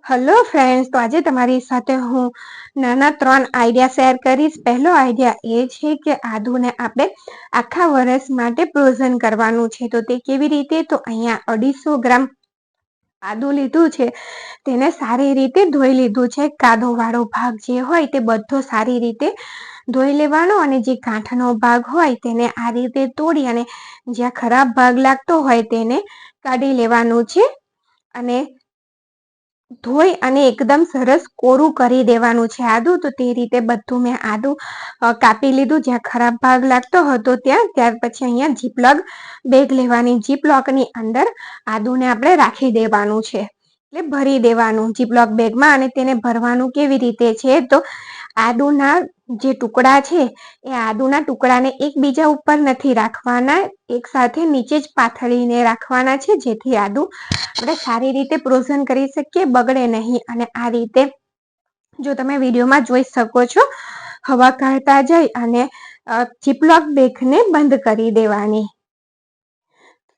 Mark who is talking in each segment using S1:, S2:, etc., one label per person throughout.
S1: Hello friends, તો આજે તમારી સાથે હું નાના 3 આઈડિયા શેર કરીશ. પહેલો આઈડિયા એ છે કે આદુને આપણે આખા વર્ષ માટે ફ્રોઝન કરવાનું છે. તો તે કેવી રીતે? તો અહીંયા 250 ગ્રામ આદુ લીધું છે, તેને સારી રીતે ધોઈ લીધું છે. કાદો વાળો ભાગ જે હોય તે બધો સારી રીતે ધોઈ લેવાનો અને જે ગાંઠનો ભાગ હોય તેને આ રીતે તોડી અને જ્યાં ખરાબ ભાગ લાગતો હોય તેને કાઢી લેવાનું છે અને ધોઈ અને એકદમ સરસ કોરું કરી દેવાનું છે આદુ. તો તે રીતે બધું મેં આદુ કાપી લીધું જ્યાં ખરાબ ભાગ લાગતો હતો ત્યાં. ત્યાર પછી અહીંયા જીપલોક બેગ લેવાની. જીપલોકની અંદર આદુને આપણે રાખી દેવાનું છે, એટલે ભરી દેવાનું જીપલોક બેગમાં. અને તેને ભરવાનું કેવી રીતે છે? તો આદુના જે ટુકડા છે એ આદુના ટુકડાને એકબીજા ઉપર નથી રાખવાના, એક સાથે નીચે જ પાથરીને રાખવાના છે, જેથી આદુ આપણે સારી રીતે ફ્રોઝન કરી શકીએ, બગડે નહીં. અને આ રીતે જો તમે વિડીયોમાં જોઈ શકો છો, હવા કાઢતા જઈ અને જીપલોક બેગને બંધ કરી દેવાની.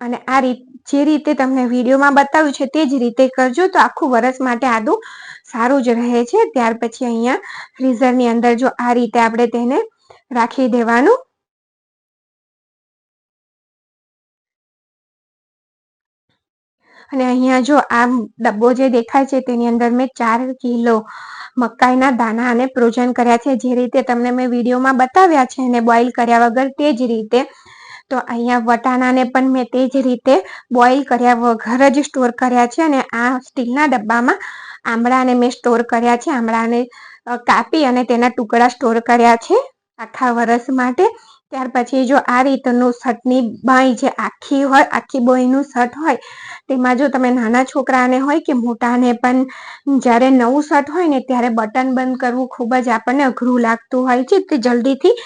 S1: અને આ જે રીતે તમને વિડીયોમાં બતાવ્યું છે તે જ રીતે કરજો, તો આખું વર્ષ માટે આદુ સારું જ રહે છે. ત્યાર પછી અહીંયા ફ્રીઝરની અંદર જો આ રીતે આપણે તેને રાખી દેવાનું. અને અહીંયા જો આ ડબ્બો જે દેખાય છે તેની અંદર મેં 4 કિલો મકાઈના દાણા અને ફ્રોઝન કર્યા છે, જે રીતે તમને મેં વિડીયોમાં બતાવ્યા છે અને બોઇલ કર્યા વગર તે જ રીતે. તો અહીંયા વટાણાને પણ મેં તે જ રીતે બોઇલ કર્યા વગર જ સ્ટોર કર્યા છે. અને આ સ્ટીલના ડબ્બામાં આમળાને મેં સ્ટોર કર્યા છે. આમળાને કાપી અને તેના ટુકડા સ્ટોર કર્યા છે આખા વર્ષ માટે. ત્યાર પછી જો આ રીતનું શર્ટની બાંય જે આખી હોય, આખી બોયનું શર્ટ હોય, તેમાં જો તમે નાના છોકરાને હોય કે મોટાને પણ જ્યારે નવું શર્ટ હોય ને ત્યારે બટન બંધ કરવું ખૂબ જ આપણને અઘરું લાગતું હોય છે, તે જલ્દીથી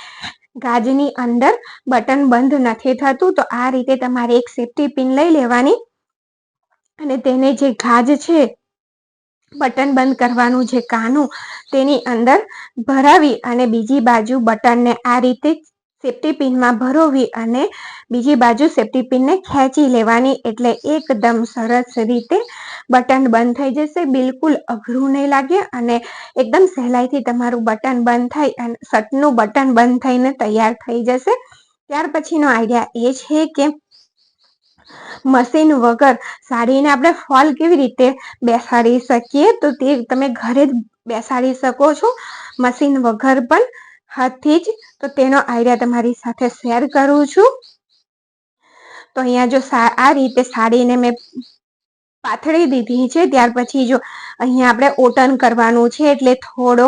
S1: ગાજની અંદર બટન બંધ નથી થતું. તો આ રીતે તમારે એક સેફ્ટી પિન લઈ લેવાની અને તેને જે ગાજ છે બટન બંધ કરવાનું જે કાનું, તેની અંદર ભરાવી અને બીજી બાજુ બટનને આ રીતે સેફ્ટી પિનમાં ભરોવી અને બીજી બાજુ સેફ્ટી પિનને ખેંચી લેવાની, એટલે એકદમ સરસ રીતે બટન બંધ થઈ જશે. બિલકુલ અઘરું નહીં લાગે અને એકદમ સહેલાઈથી તમારું બટન બંધ થાય અને શર્ટનું બટન બંધ થઈને તૈયાર થઈ જશે. ત્યાર પછીનો આઈડિયા એ છે કે મશીન વગર સાડીને આપણે ફોલ કેવી રીતે બેસાડી શકીએ? તો તે તમે ઘરે જ બેસાડી શકો છો મશીન વગર પણ, હાથથી જ. તો તેનો આઈડિયા તમારી સાથે શેર કરું છું. તો અહીંયા જો આ રીતે સાડીને મેં પાથરી દીધી છે. ત્યાર પછી જો અહીંયા આપણે ઓટન કરવાનું છે, એટલે થોડો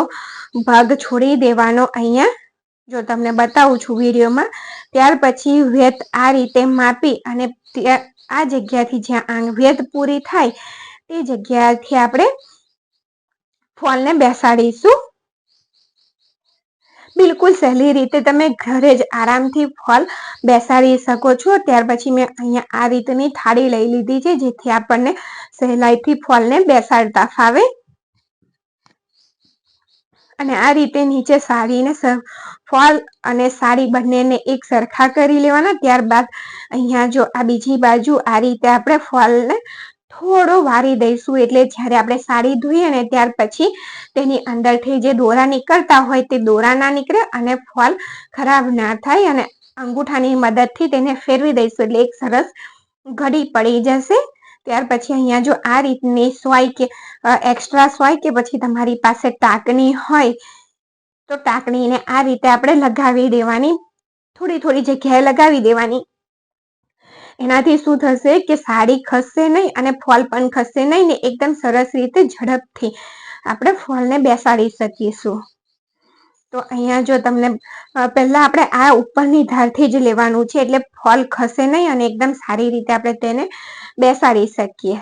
S1: ભાગ છોડી દેવાનો. અહીંયા જો તમને બતાવું છું વિડીયોમાં. ત્યાર પછી વેત આ રીતે માપી અને આ જગ્યાથી જ્યાં વેત પૂરી થાય તે જગ્યાથી આપણે ફોલને બેસાડીશું. બિલકુલ સહેલી રીતે તમે ઘરે જ આરામથી ફોલ બેસાડી શકો છો. ત્યાર પછી મેં અહીંયા આ રીતની થાળી લઈ લીધી છે, જેથી આપણને સહેલાઈથી ફોલને બેસાડતા ફાવે. અને આ રીતે નીચે સાડીને ફોલ અને સાડી બંનેને એક સરખા કરી લેવાના. ત્યારબાદ અહીંયા જો આ બીજી બાજુ આ રીતે આપણે ફોલને થોડો વારી દઈશું, એટલે જ્યારે આપણે સાડી ધોઈએ ને ત્યાર પછી તેની અંદરથી જે દોરા નીકળતા હોય તે દોરા ના નીકળે અને ફોલ ખરાબ ના થાય. અને અંગૂઠાની મદદથી તેને ફેરવી દઈશું એટલે એક સરસ ઘડી પડી જશે. ત્યાર પછી અહીંયા જો આ રીતની સોય કે એક્સ્ટ્રા સોય કે પછી તમારી પાસે ટાંકણી હોય તો ટાંકણીને આ રીતે આપણે લગાવી દેવાની, થોડી થોડી જગ્યાએ લગાવી દેવાની. એનાથી શું થશે કે સાડી ખસશે નહીં અને ફોલ પણ ખસશે નહીં ને એકદમ સરસ રીતે ઝડપથી આપણે ફોલને બેસાડી શકીશું. તો અહીંયા જો તમને પહેલા આપણે આ ઉપરની ધારથી જ લેવાનું છે, એટલે ફોલ ખસે નહીં અને એકદમ સારી રીતે આપણે તેને બેસાડી શકીએ.